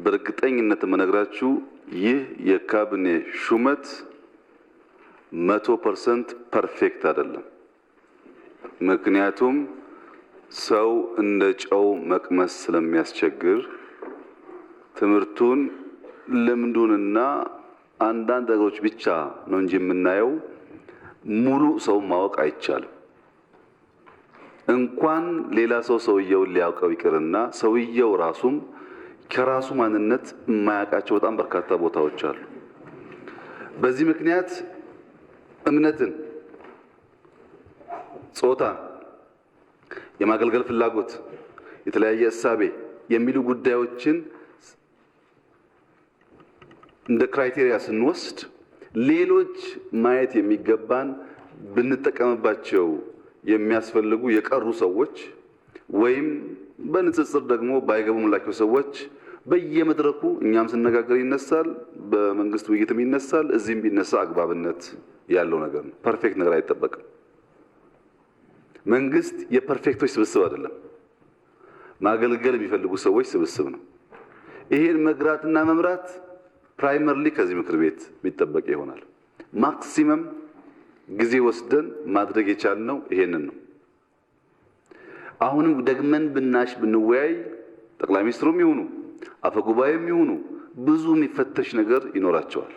በእርግጠኝነት የምነግራችሁ ይህ የካቢኔ ሹመት 100% ፐርፌክት አይደለም። ምክንያቱም ሰው እንደ ጨው መቅመስ ስለሚያስቸግር ትምህርቱን ልምዱንና አንዳንድ ነገሮች ብቻ ነው እንጂ የምናየው ሙሉ ሰው ማወቅ አይቻልም። እንኳን ሌላ ሰው ሰውየውን ሊያውቀው ይቅርና ሰውየው ራሱም ከራሱ ማንነት የማያውቃቸው በጣም በርካታ ቦታዎች አሉ። በዚህ ምክንያት እምነትን፣ ጾታን፣ የማገልገል ፍላጎት፣ የተለያየ እሳቤ የሚሉ ጉዳዮችን እንደ ክራይቴሪያ ስንወስድ ሌሎች ማየት የሚገባን ብንጠቀምባቸው የሚያስፈልጉ የቀሩ ሰዎች ወይም በንጽጽር ደግሞ ባይገቡምላቸው ሰዎች በየመድረኩ እኛም ስነጋገር ይነሳል፣ በመንግስት ውይይትም ይነሳል። እዚህም ቢነሳ አግባብነት ያለው ነገር ነው። ፐርፌክት ነገር አይጠበቅም። መንግስት የፐርፌክቶች ስብስብ አይደለም፣ ማገልገል የሚፈልጉ ሰዎች ስብስብ ነው። ይሄን መግራትና መምራት ፕራይመርሊ ከዚህ ምክር ቤት የሚጠበቅ ይሆናል። ማክሲመም ጊዜ ወስደን ማድረግ የቻልነው ይሄንን ነው። አሁንም ደግመን ብንወያይ ጠቅላይ ሚኒስትሩም ይሁኑ አፈጉባኤም ይሁኑ ብዙ የሚፈተሽ ነገር ይኖራቸዋል።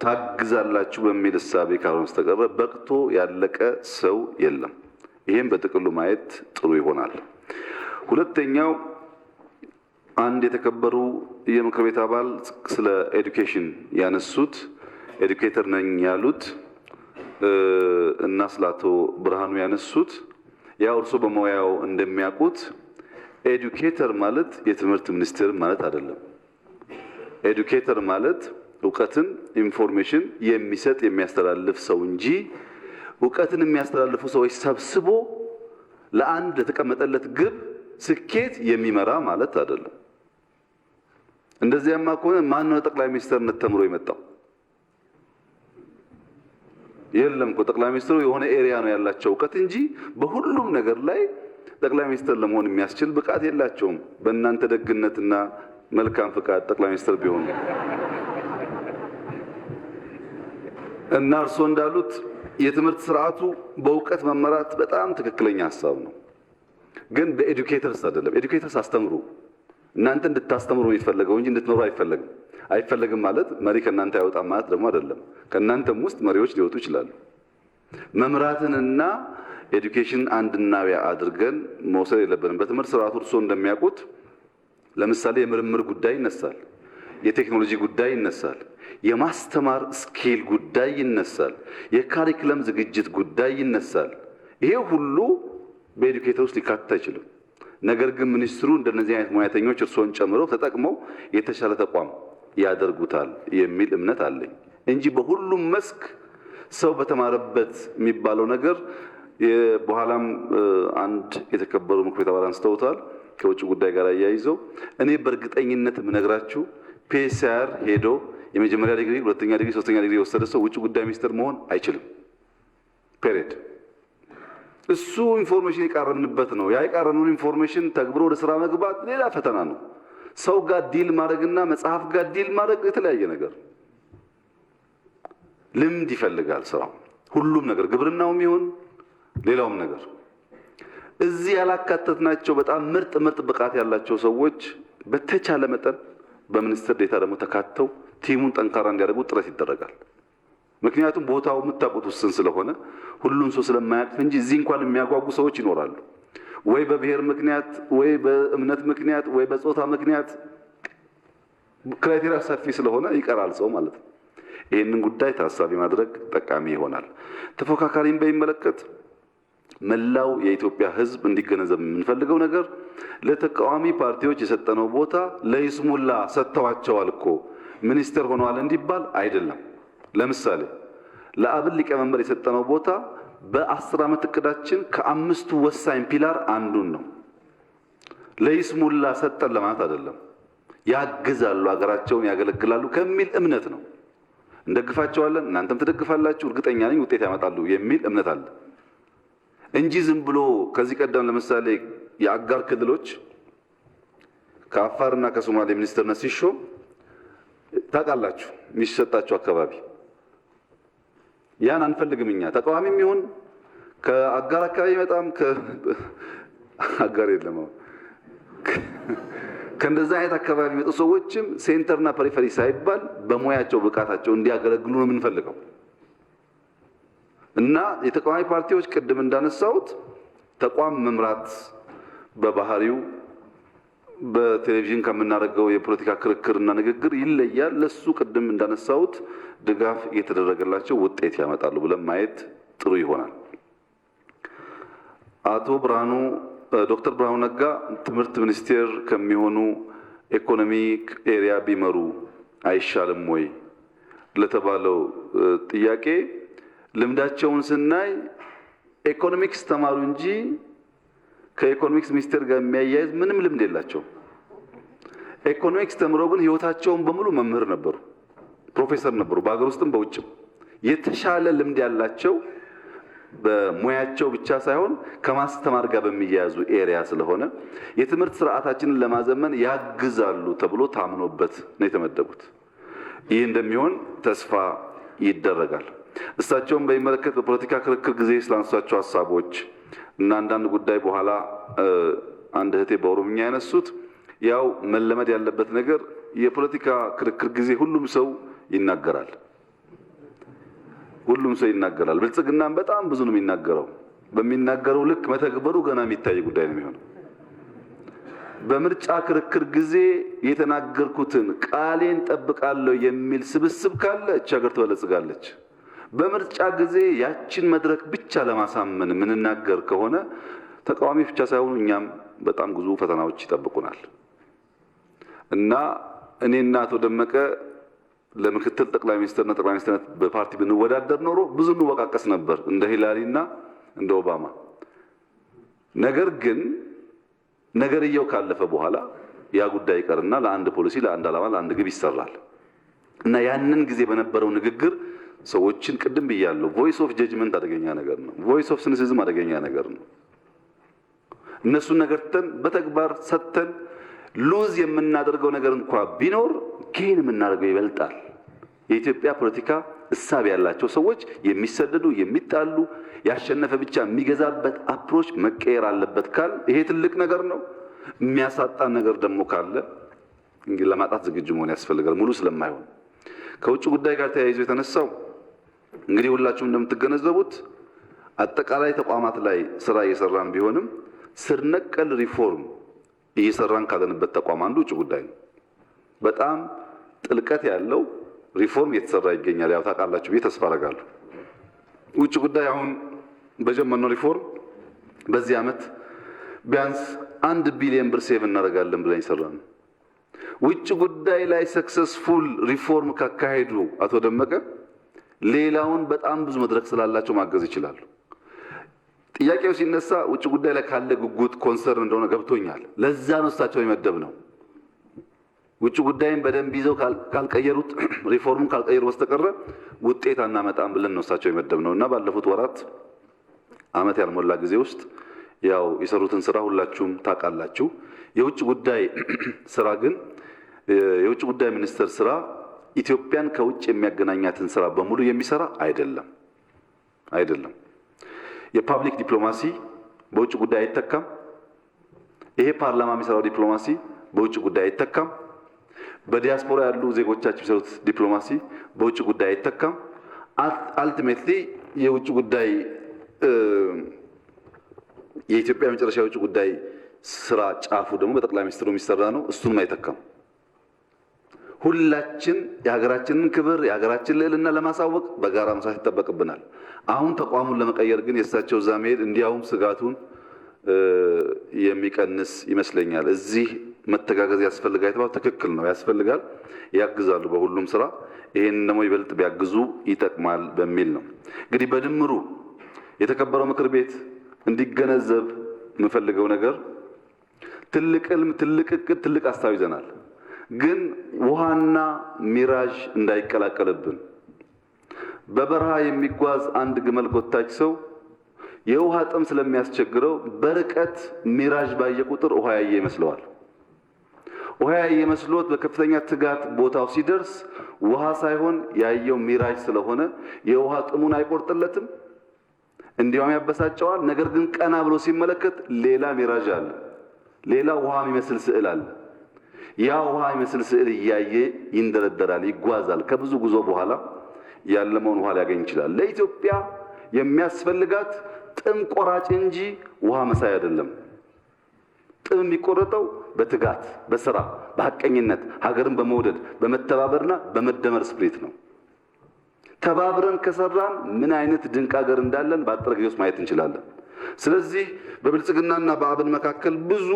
ታግዛላችሁ በሚል እሳቤ ካልሆነ በስተቀር በቅቶ ያለቀ ሰው የለም። ይሄን በጥቅሉ ማየት ጥሩ ይሆናል። ሁለተኛው አንድ የተከበሩ የምክር ቤት አባል ስለ ኤዱኬሽን ያነሱት ኤዱኬተር ነኝ ያሉት እና ስለ አቶ ብርሃኑ ያነሱት ያው እርሶ በሙያው እንደሚያውቁት ኤዱኬተር ማለት የትምህርት ሚኒስቴር ማለት አይደለም። ኤዱኬተር ማለት እውቀትን ኢንፎርሜሽን የሚሰጥ የሚያስተላልፍ ሰው እንጂ እውቀትን የሚያስተላልፉ ሰዎች ሰብስቦ ለአንድ ለተቀመጠለት ግብ ስኬት የሚመራ ማለት አይደለም። እንደዚያማ ከሆነ ማን ነው ጠቅላይ ሚኒስትርነት ተምሮ የመጣው? የለም እኮ ጠቅላይ ሚኒስትሩ የሆነ ኤሪያ ነው ያላቸው እውቀት እንጂ በሁሉም ነገር ላይ ጠቅላይ ሚኒስትር ለመሆን የሚያስችል ብቃት የላቸውም። በእናንተ ደግነትና መልካም ፍቃድ ጠቅላይ ሚኒስትር ቢሆኑ እና እርሶ እንዳሉት የትምህርት ስርዓቱ በእውቀት መመራት በጣም ትክክለኛ ሀሳብ ነው። ግን በኤዱኬተርስ አይደለም። ኤዱኬተርስ አስተምሩ፣ እናንተ እንድታስተምሩ የሚፈለገው እንጂ እንድትኖሩ አይፈለግም። አይፈለግም ማለት መሪ ከእናንተ አይወጣም ማለት ደግሞ አይደለም። ከእናንተም ውስጥ መሪዎች ሊወጡ ይችላሉ። መምራትንና ኤዱኬሽን አንድና አድርገን መውሰድ የለብንም። በትምህርት ስርዓቱ እርሶ እንደሚያውቁት ለምሳሌ የምርምር ጉዳይ ይነሳል፣ የቴክኖሎጂ ጉዳይ ይነሳል፣ የማስተማር ስኪል ጉዳይ ይነሳል፣ የካሪኩለም ዝግጅት ጉዳይ ይነሳል። ይሄ ሁሉ በኤዱኬተር ውስጥ ሊካተት አይችልም። ነገር ግን ሚኒስትሩ እንደነዚህ አይነት ሙያተኞች እርሶን ጨምረው ተጠቅመው የተሻለ ተቋም ያደርጉታል የሚል እምነት አለኝ እንጂ በሁሉም መስክ ሰው በተማረበት የሚባለው ነገር በኋላም አንድ የተከበሩ ምክር ቤት አባል አንስተውታል ከውጭ ጉዳይ ጋር አያይዘው። እኔ በእርግጠኝነት የምነግራችሁ ፒኤስአር ሄዶ የመጀመሪያ ዲግሪ፣ ሁለተኛ ዲግሪ፣ ሶስተኛ ዲግሪ የወሰደ ሰው ውጭ ጉዳይ ሚኒስትር መሆን አይችልም። ፔሬድ። እሱ ኢንፎርሜሽን የቃረምንበት ነው። ያ የቃረምነውን ኢንፎርሜሽን ተግብሮ ወደ ስራ መግባት ሌላ ፈተና ነው። ሰው ጋር ዲል ማድረግና መጽሐፍ ጋር ዲል ማድረግ የተለያየ ነገር፣ ልምድ ይፈልጋል ስራው። ሁሉም ነገር ግብርናውም ይሁን ሌላውም ነገር እዚህ ያላካተትናቸው በጣም ምርጥ ብቃት ያላቸው ሰዎች በተቻለ መጠን በሚኒስትር ዴታ ደግሞ ተካተው ቲሙን ጠንካራ እንዲያደርጉ ጥረት ይደረጋል። ምክንያቱም ቦታው የምታውቁት ውስን ስለሆነ ሁሉም ሰው ስለማያውቅ እንጂ እዚህ እንኳን የሚያጓጉ ሰዎች ይኖራሉ። ወይ በብሔር ምክንያት፣ ወይ በእምነት ምክንያት፣ ወይ በጾታ ምክንያት ክራይቴሪያ ሰፊ ስለሆነ ይቀራል ሰው ማለት ነው። ይህንን ጉዳይ ታሳቢ ማድረግ ጠቃሚ ይሆናል። ተፎካካሪን በሚመለከት መላው የኢትዮጵያ ሕዝብ እንዲገነዘብ የምንፈልገው ነገር ለተቃዋሚ ፓርቲዎች የሰጠነው ቦታ ለይስሙላ ሰጥተዋቸዋል እኮ ሚኒስትር ሆነዋል እንዲባል አይደለም። ለምሳሌ ለአብን ሊቀመንበር የሰጠነው ቦታ በ10 ዓመት እቅዳችን ከአምስቱ ወሳኝ ፒላር አንዱን ነው። ለይስሙላ ሰጠን ለማለት አይደለም። ያግዛሉ፣ ሀገራቸውን ያገለግላሉ ከሚል እምነት ነው። እንደግፋቸዋለን፣ እናንተም ትደግፋላችሁ፣ እርግጠኛ ነኝ ውጤት ያመጣሉ የሚል እምነት አለ እንጂ ዝም ብሎ ከዚህ ቀደም ለምሳሌ የአጋር ክልሎች ከአፋርና ከሶማሌ ሚኒስትርነት ሲሾም ታውቃላችሁ የሚሰጣቸው አካባቢ ያን አንፈልግም እኛ ተቃዋሚም ይሁን ከአጋር አካባቢ በጣም ከአጋር የለም ከእንደዛ አይነት አካባቢ የሚመጡ ሰዎችም ሴንተርና ፐሪፈሪ ሳይባል በሙያቸው ብቃታቸው እንዲያገለግሉ ነው የምንፈልገው። እና የተቃዋሚ ፓርቲዎች ቅድም እንዳነሳሁት ተቋም መምራት በባህሪው በቴሌቪዥን ከምናደርገው የፖለቲካ ክርክርና ንግግር ይለያል። ለሱ ቅድም እንዳነሳሁት ድጋፍ እየተደረገላቸው ውጤት ያመጣሉ ብለን ማየት ጥሩ ይሆናል። አቶ ብርሃኑ ዶክተር ብርሃኑ ነጋ ትምህርት ሚኒስቴር ከሚሆኑ ኢኮኖሚክ ኤሪያ ቢመሩ አይሻልም ወይ ለተባለው ጥያቄ ልምዳቸውን ስናይ ኢኮኖሚክስ ተማሩ እንጂ ከኢኮኖሚክስ ሚኒስቴር ጋር የሚያያዝ ምንም ልምድ የላቸው። ኢኮኖሚክስ ተምረው ግን ህይወታቸውን በሙሉ መምህር ነበሩ፣ ፕሮፌሰር ነበሩ፣ በአገር ውስጥም በውጭም የተሻለ ልምድ ያላቸው በሙያቸው ብቻ ሳይሆን ከማስተማር ጋር በሚያያዙ ኤሪያ ስለሆነ የትምህርት ስርዓታችንን ለማዘመን ያግዛሉ ተብሎ ታምኖበት ነው የተመደቡት። ይህ እንደሚሆን ተስፋ ይደረጋል። እሳቸውን በሚመለከት በፖለቲካ ክርክር ጊዜ ስላነሷቸው ሀሳቦች እና አንዳንድ ጉዳይ በኋላ አንድ እህቴ በኦሮምኛ ያነሱት ያው መለመድ ያለበት ነገር የፖለቲካ ክርክር ጊዜ ሁሉም ሰው ይናገራል። ብልጽግናም በጣም ብዙ ነው የሚናገረው። በሚናገረው ልክ መተግበሩ ገና የሚታይ ጉዳይ ነው የሚሆነው። በምርጫ ክርክር ጊዜ የተናገርኩትን ቃሌን ጠብቃለሁ የሚል ስብስብ ካለ እቺ ሀገር ትበለጽጋለች። በምርጫ ጊዜ ያችን መድረክ ብቻ ለማሳመን የምንናገር ከሆነ ተቃዋሚ ብቻ ሳይሆኑ እኛም በጣም ብዙ ፈተናዎች ይጠብቁናል እና እኔና አቶ ደመቀ ለምክትል ጠቅላይ ሚኒስትርና ጠቅላይ ሚኒስትርነት በፓርቲ ብንወዳደር ኖሮ ብዙ እንወቃቀስ ነበር እንደ ሂላሪና እንደ ኦባማ። ነገር ግን ነገርየው ካለፈ በኋላ ያ ጉዳይ ይቀርና ለአንድ ፖሊሲ፣ ለአንድ ዓላማ፣ ለአንድ ግብ ይሰራል እና ያንን ጊዜ በነበረው ንግግር ሰዎችን ቅድም ብያለሁ፣ ቮይስ ኦፍ ጀጅመንት አደገኛ ነገር ነው። ቮይስ ኦፍ ሲኒሲዝም አደገኛ ነገር ነው። እነሱን ነገርተን በተግባር ሰጥተን ሉዝ የምናደርገው ነገር እንኳን ቢኖር ጌን የምናደርገው ይበልጣል። የኢትዮጵያ ፖለቲካ እሳብ ያላቸው ሰዎች የሚሰደዱ የሚጣሉ ያሸነፈ ብቻ የሚገዛበት አፕሮች መቀየር አለበት ካል ይሄ ትልቅ ነገር ነው። የሚያሳጣን ነገር ደግሞ ካለ እንግዲህ ለማጣት ዝግጁ መሆን ያስፈልጋል፣ ሙሉ ስለማይሆን። ከውጭ ጉዳይ ጋር ተያይዞ የተነሳው እንግዲህ ሁላችሁም እንደምትገነዘቡት አጠቃላይ ተቋማት ላይ ስራ እየሰራን ቢሆንም ስር ነቀል ሪፎርም እየሰራን ካለንበት ተቋም አንዱ ውጭ ጉዳይ ነው። በጣም ጥልቀት ያለው ሪፎርም እየተሰራ ይገኛል። ያው ታውቃላችሁ ብዬ ተስፋ አደርጋለሁ። ውጭ ጉዳይ አሁን በጀመርነው ሪፎርም በዚህ ዓመት ቢያንስ 1 ቢሊዮን ብር ሴቭ እናደርጋለን ብለን ይሰራን። ውጭ ጉዳይ ላይ ሰክሰስፉል ሪፎርም ካካሄዱ አቶ ደመቀ ሌላውን በጣም ብዙ መድረክ ስላላቸው ማገዝ ይችላሉ። ጥያቄው ሲነሳ ውጭ ጉዳይ ላይ ካለ ጉጉት ኮንሰርን እንደሆነ ገብቶኛል። ለዛ ነው እሳቸው የመደብ ነው። ውጭ ጉዳይን በደንብ ይዘው ካልቀየሩት ሪፎርሙን ካልቀየሩ በስተቀር ውጤት አናመጣም ብለን ነው እሳቸው የመደብ ነው እና ባለፉት ወራት ዓመት ያልሞላ ጊዜ ውስጥ ያው የሰሩትን ስራ ሁላችሁም ታውቃላችሁ። የውጭ ጉዳይ ስራ ግን የውጭ ጉዳይ ሚኒስቴር ስራ ኢትዮጵያን ከውጭ የሚያገናኛትን ስራ በሙሉ የሚሰራ አይደለም። የፓብሊክ ዲፕሎማሲ በውጭ ጉዳይ አይተካም። ይሄ ፓርላማ የሚሰራው ዲፕሎማሲ በውጭ ጉዳይ አይተካም። በዲያስፖራ ያሉ ዜጎቻችን የሚሰሩት ዲፕሎማሲ በውጭ ጉዳይ አይተካም። አልቲሜትሊ የውጭ ጉዳይ የኢትዮጵያ መጨረሻ የውጭ ጉዳይ ስራ ጫፉ ደግሞ በጠቅላይ ሚኒስትሩ የሚሰራ ነው። እሱንም አይተካም። ሁላችን የሀገራችንን ክብር የሀገራችንን ልዕልና ለማሳወቅ በጋራ መስራት ይጠበቅብናል። አሁን ተቋሙን ለመቀየር ግን የእሳቸው እዛ መሄድ እንዲያውም ስጋቱን የሚቀንስ ይመስለኛል። እዚህ መተጋገዝ ያስፈልጋል የተባለው ትክክል ነው፣ ያስፈልጋል፣ ያግዛሉ በሁሉም ስራ። ይሄን ደግሞ ይበልጥ ቢያግዙ ይጠቅማል በሚል ነው። እንግዲህ በድምሩ የተከበረው ምክር ቤት እንዲገነዘብ የምፈልገው ነገር ትልቅ ህልም፣ ትልቅ እቅድ፣ ትልቅ ሀሳብ ይዘናል። ግን ውሃና ሚራዥ እንዳይቀላቀልብን። በበረሃ የሚጓዝ አንድ ግመል ጎታች ሰው የውሃ ጥም ስለሚያስቸግረው በርቀት ሚራዥ ባየ ቁጥር ውሃ ያየ ይመስለዋል። ውሃ ያየ መስሎት በከፍተኛ ትጋት ቦታው ሲደርስ ውሃ ሳይሆን ያየው ሚራጅ ስለሆነ የውሃ ጥሙን አይቆርጥለትም፣ እንዲያውም ያበሳጨዋል። ነገር ግን ቀና ብሎ ሲመለከት ሌላ ሚራጅ አለ፣ ሌላ ውሃ የሚመስል ስዕል አለ። ያ ውሃ የሚመስል ስዕል እያየ ይንደረደራል፣ ይጓዛል። ከብዙ ጉዞ በኋላ ያለመውን ውሃ ሊያገኝ ይችላል። ለኢትዮጵያ የሚያስፈልጋት ጥም ቆራጭ እንጂ ውሃ መሳይ አይደለም። ጥም የሚቆረጠው በትጋት፣ በስራ፣ በሐቀኝነት፣ ሀገርን በመውደድ በመተባበርና በመደመር ስፕሪት ነው። ተባብረን ከሰራን ምን አይነት ድንቅ ሀገር እንዳለን በአጭር ጊዜ ውስጥ ማየት እንችላለን። ስለዚህ በብልጽግናና በአብን መካከል ብዙ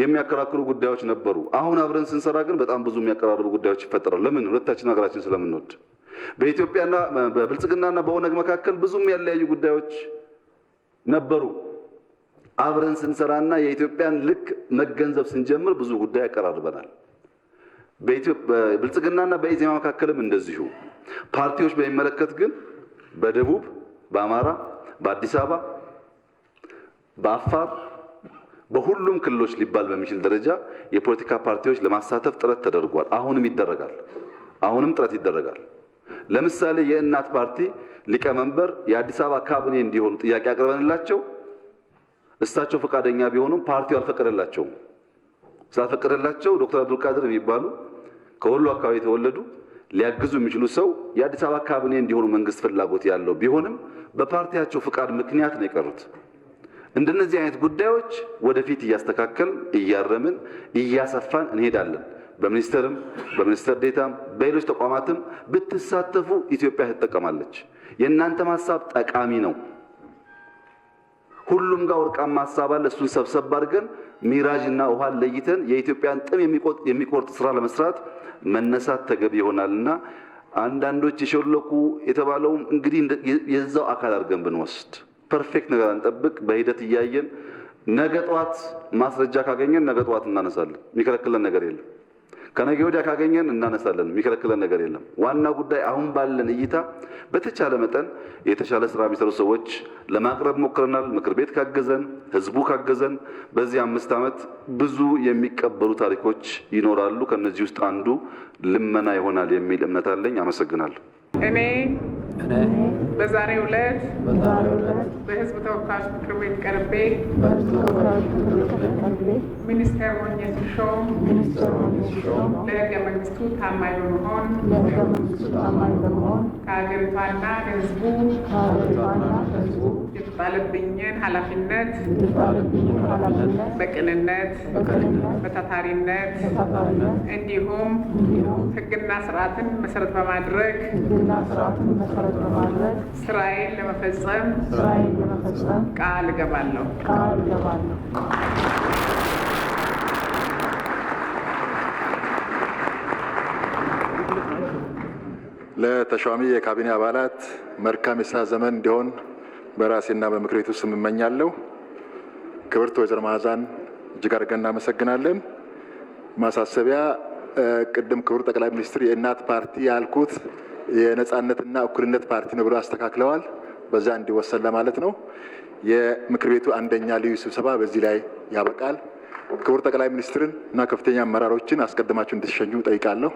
የሚያከራክሩ ጉዳዮች ነበሩ። አሁን አብረን ስንሰራ ግን በጣም ብዙ የሚያቀራርቡ ጉዳዮች ይፈጠራሉ። ለምን? ሁለታችን ሀገራችን ስለምንወድ። በኢትዮጵያና በብልጽግናና በኦነግ መካከል ብዙም ያለያዩ ጉዳዮች ነበሩ። አብረን ስንሰራና የኢትዮጵያን ልክ መገንዘብ ስንጀምር ብዙ ጉዳይ ያቀራርበናል። በብልጽግናና በኢዜማ መካከልም እንደዚሁ። ፓርቲዎች በሚመለከት ግን በደቡብ፣ በአማራ፣ በአዲስ አበባ፣ በአፋር፣ በሁሉም ክልሎች ሊባል በሚችል ደረጃ የፖለቲካ ፓርቲዎች ለማሳተፍ ጥረት ተደርጓል። አሁንም ይደረጋል። አሁንም ጥረት ይደረጋል። ለምሳሌ የእናት ፓርቲ ሊቀመንበር የአዲስ አበባ ካቢኔ እንዲሆኑ ጥያቄ አቅርበንላቸው እሳቸው ፈቃደኛ ቢሆኑም ፓርቲው አልፈቀደላቸውም። ስላልፈቀደላቸው ዶክተር አብዱልቃድር የሚባሉ ከወሎ አካባቢ የተወለዱ ሊያግዙ የሚችሉ ሰው የአዲስ አበባ ካቢኔ እንዲሆኑ መንግስት ፍላጎት ያለው ቢሆንም በፓርቲያቸው ፍቃድ ምክንያት ነው የቀሩት። እንደነዚህ አይነት ጉዳዮች ወደፊት እያስተካከል እያረምን እያሰፋን እንሄዳለን። በሚኒስትርም በሚኒስትር ዴታም በሌሎች ተቋማትም ብትሳተፉ ኢትዮጵያ ትጠቀማለች። የእናንተም ሀሳብ ጠቃሚ ነው። ሁሉም ጋር ወርቃማ ሀሳብ አለ። እሱን ሰብሰብ አድርገን ሚራጅና ውሃን ለይተን የኢትዮጵያን ጥም የሚቆርጥ ስራ ለመስራት መነሳት ተገቢ ይሆናልና አንዳንዶች የሾለኩ የተባለውም እንግዲህ የዛው አካል አድርገን ብንወስድ ፐርፌክት ነገር አንጠብቅ። በሂደት እያየን ነገ ጠዋት ማስረጃ ካገኘን ነገ ጠዋት እናነሳለን። የሚከለክለን ነገር የለም። ከነገ ወዲያ ካገኘን እናነሳለን። የሚከለክለን ነገር የለም። ዋናው ጉዳይ አሁን ባለን እይታ በተቻለ መጠን የተሻለ ስራ የሚሰሩ ሰዎች ለማቅረብ ሞክረናል። ምክር ቤት ካገዘን፣ ህዝቡ ካገዘን በዚህ 5 ዓመት ብዙ የሚቀበሉ ታሪኮች ይኖራሉ። ከነዚህ ውስጥ አንዱ ልመና ይሆናል የሚል እምነት አለኝ። አመሰግናለሁ። እኔ በዛሬው ዕለት በህዝብ ተወካዮች ምክር ቤት ቀርቤ ሚኒስቴር ሆኜ ስሾም ለህገ መንግስቱ ታማኝ በመሆን ከሀገሪቷና ህዝቡ የተጣለብኝን ኃላፊነት በቅንነት በታታሪነት እንዲሁም ህግና ስርዓትን መሰረት በማድረግ ስራዬን ለመፈጸም ቃል እገባለሁ። ለተሿሚ የካቢኔ አባላት መልካም የሥራ ዘመን እንዲሆን በራሴና በምክር ቤቱ ስም እመኛለሁ። ክብርት ወይዘሮ መዓዛን እጅግ አድርገን እናመሰግናለን። ማሳሰቢያ፣ ቅድም ክቡር ጠቅላይ ሚኒስትር የእናት ፓርቲ ያልኩት የነጻነትና እኩልነት ፓርቲ ነው ብሎ አስተካክለዋል። በዛ እንዲወሰን ለማለት ነው። የምክር ቤቱ አንደኛ ልዩ ስብሰባ በዚህ ላይ ያበቃል። ክቡር ጠቅላይ ሚኒስትርን እና ከፍተኛ አመራሮችን አስቀድማችሁ እንድትሸኙ ጠይቃለሁ።